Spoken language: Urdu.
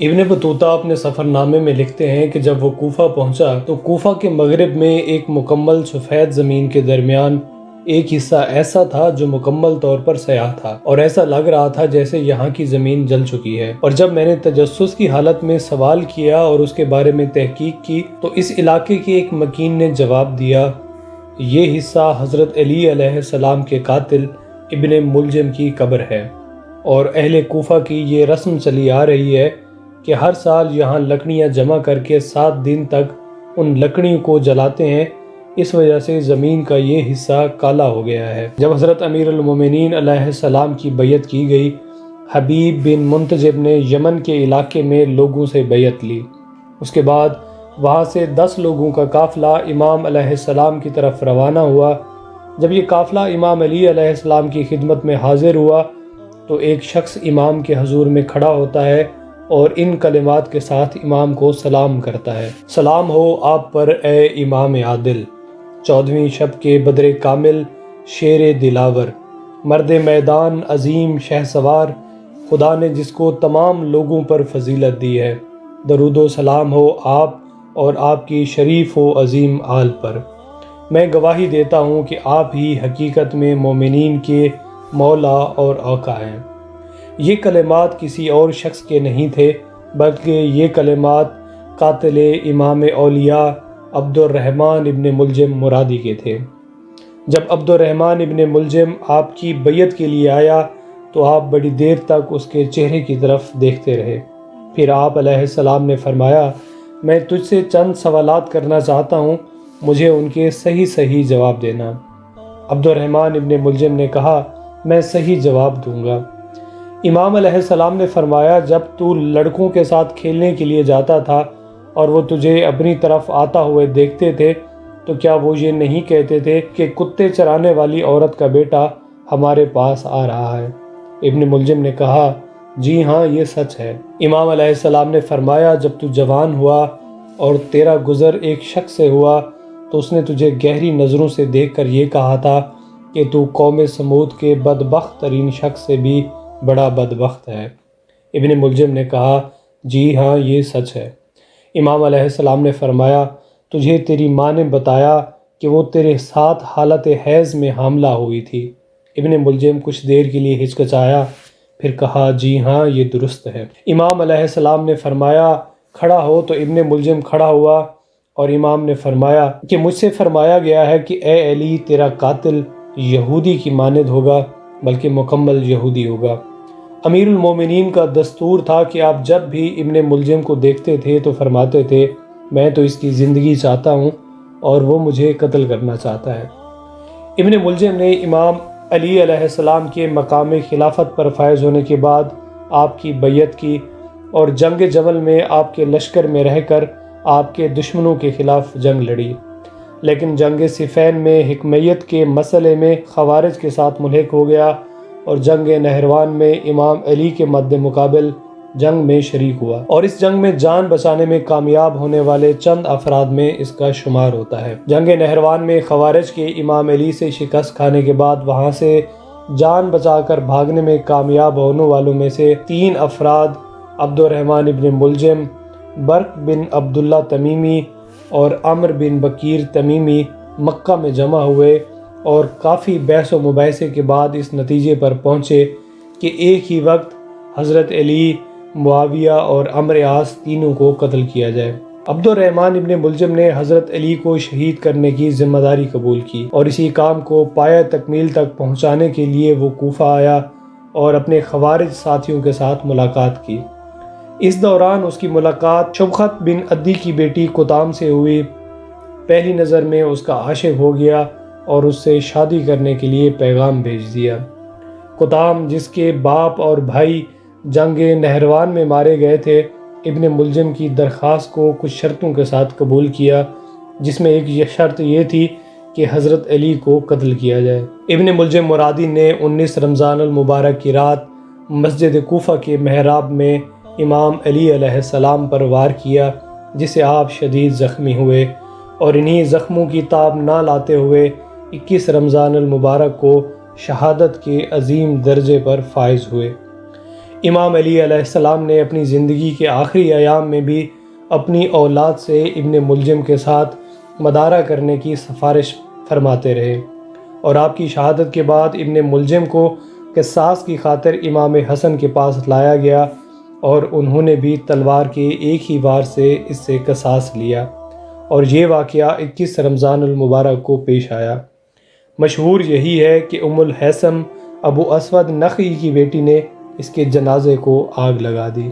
ابن بطوطہ اپنے سفر نامے میں لکھتے ہیں کہ جب وہ کوفہ پہنچا تو کوفہ کے مغرب میں ایک مکمل سفید زمین کے درمیان ایک حصہ ایسا تھا جو مکمل طور پر سیاہ تھا، اور ایسا لگ رہا تھا جیسے یہاں کی زمین جل چکی ہے۔ اور جب میں نے تجسس کی حالت میں سوال کیا اور اس کے بارے میں تحقیق کی تو اس علاقے کے ایک مکین نے جواب دیا، یہ حصہ حضرت علی علیہ السلام کے قاتل ابن ملجم کی قبر ہے، اور اہل کوفہ کی یہ رسم چلی آ رہی ہے کہ ہر سال یہاں لکڑیاں جمع کر کے 7 دن تک ان لکڑیوں کو جلاتے ہیں، اس وجہ سے زمین کا یہ حصہ کالا ہو گیا ہے۔ جب حضرت امیر المومنین علیہ السلام کی بیعت کی گئی، حبیب بن منتجب نے یمن کے علاقے میں لوگوں سے بیعت لی۔ اس کے بعد وہاں سے 10 لوگوں کا قافلہ امام علیہ السلام کی طرف روانہ ہوا۔ جب یہ قافلہ امام علی علیہ السلام کی خدمت میں حاضر ہوا تو ایک شخص امام کے حضور میں کھڑا ہوتا ہے اور ان کلمات کے ساتھ امام کو سلام کرتا ہے، سلام ہو آپ پر اے امام عادل، 14ویں شب کے بدر کامل، شیر دلاور، مرد میدان عظیم شہسوار، خدا نے جس کو تمام لوگوں پر فضیلت دی ہے، درود و سلام ہو آپ اور آپ کی شریف و عظیم آل پر۔ میں گواہی دیتا ہوں کہ آپ ہی حقیقت میں مومنین کے مولا اور آقا ہیں۔ یہ کلمات کسی اور شخص کے نہیں تھے، بلکہ یہ کلمات قاتل امام اولیاء عبد الرحمن ابن ملجم مرادی کے تھے۔ جب عبد الرحمن ابن ملجم آپ کی بیعت کے لیے آیا تو آپ بڑی دیر تک اس کے چہرے کی طرف دیکھتے رہے۔ پھر آپ علیہ السلام نے فرمایا، میں تجھ سے چند سوالات کرنا چاہتا ہوں، مجھے ان کے صحیح جواب دینا۔ عبد الرحمن ابن ملجم نے کہا، میں صحیح جواب دوں گا۔ امام علیہ السلام نے فرمایا، جب تو لڑکوں کے ساتھ کھیلنے کے لیے جاتا تھا اور وہ تجھے اپنی طرف آتا ہوئے دیکھتے تھے تو کیا وہ یہ نہیں کہتے تھے کہ کتے چرانے والی عورت کا بیٹا ہمارے پاس آ رہا ہے؟ ابن ملجم نے کہا، جی ہاں، یہ سچ ہے۔ امام علیہ السلام نے فرمایا، جب تو جوان ہوا اور تیرا گزر ایک شخص سے ہوا تو اس نے تجھے گہری نظروں سے دیکھ کر یہ کہا تھا کہ تو قوم سمود کے بدبخت ترین شخص سے بھی بڑا بدبخت ہے۔ ابن ملجم نے کہا، جی ہاں، یہ سچ ہے۔ امام علیہ السلام نے فرمایا، تجھے تیری ماں نے بتایا کہ وہ تیرے ساتھ حالت حیض میں حاملہ ہوئی تھی؟ ابن ملجم کچھ دیر کے لیے ہچکچایا، پھر کہا، جی ہاں، یہ درست ہے۔ امام علیہ السلام نے فرمایا، کھڑا ہو، تو ابن ملجم کھڑا ہوا اور امام نے فرمایا کہ مجھ سے فرمایا گیا ہے کہ اے علی، تیرا قاتل یہودی کی مانند ہوگا، بلکہ مکمل یہودی ہوگا۔ امیر المومنین کا دستور تھا کہ آپ جب بھی ابن ملجم کو دیکھتے تھے تو فرماتے تھے، میں تو اس کی زندگی چاہتا ہوں اور وہ مجھے قتل کرنا چاہتا ہے۔ ابن ملجم نے امام علی علیہ السلام کے مقام خلافت پر فائز ہونے کے بعد آپ کی بیعت کی اور جنگ جمل میں آپ کے لشکر میں رہ کر آپ کے دشمنوں کے خلاف جنگ لڑی، لیکن جنگ صفین میں حکمیت کے مسئلے میں خوارج کے ساتھ ملحق ہو گیا اور جنگ نہروان میں امام علی کے مد مقابل جنگ میں شریک ہوا، اور اس جنگ میں جان بچانے میں کامیاب ہونے والے چند افراد میں اس کا شمار ہوتا ہے۔ جنگ نہروان میں خوارج کے امام علی سے شکست کھانے کے بعد وہاں سے جان بچا کر بھاگنے میں کامیاب ہونے والوں میں سے 3 افراد عبد الرحمن ابن ملجم، برق بن عبداللہ تمیمی اور عمر بن بکیر تمیمی مکہ میں جمع ہوئے اور کافی بحث و مباحثے کے بعد اس نتیجے پر پہنچے کہ ایک ہی وقت حضرت علی، معاویہ اور عمرو عاص تینوں کو قتل کیا جائے۔ عبد الرحمن ابن ملجم نے حضرت علی کو شہید کرنے کی ذمہ داری قبول کی اور اسی کام کو پایہ تکمیل تک پہنچانے کے لیے وہ کوفہ آیا اور اپنے خوارج ساتھیوں کے ساتھ ملاقات کی۔ اس دوران اس کی ملاقات شبخت بن عدی کی بیٹی قطام سے ہوئی۔ پہلی نظر میں اس کا عاشق ہو گیا اور اس سے شادی کرنے کے لیے پیغام بھیج دیا۔ قطام، جس کے باپ اور بھائی جنگ نہروان میں مارے گئے تھے، ابن ملجم کی درخواست کو کچھ شرطوں کے ساتھ قبول کیا، جس میں ایک یہ شرط یہ تھی کہ حضرت علی کو قتل کیا جائے۔ ابن ملجم مرادی نے 19 رمضان المبارک کی رات مسجد کوفہ کے محراب میں امام علی علیہ السلام پر وار کیا، جس سے آپ شدید زخمی ہوئے اور انہی زخموں کی تاب نہ لاتے ہوئے 21 رمضان المبارک کو شہادت کے عظیم درجے پر فائز ہوئے۔ امام علی علیہ السلام نے اپنی زندگی کے آخری ایام میں بھی اپنی اولاد سے ابن ملجم کے ساتھ مدارہ کرنے کی سفارش فرماتے رہے، اور آپ کی شہادت کے بعد ابن ملجم کو قصاص کی خاطر امام حسن کے پاس لایا گیا، اور انہوں نے بھی تلوار کے ایک ہی وار سے اس سے قصاص لیا، اور یہ واقعہ 21 رمضان المبارک کو پیش آیا۔ مشہور یہی ہے کہ ام الہیثم ابو اسود نخعی کی بیٹی نے اس کے جنازے کو آگ لگا دی۔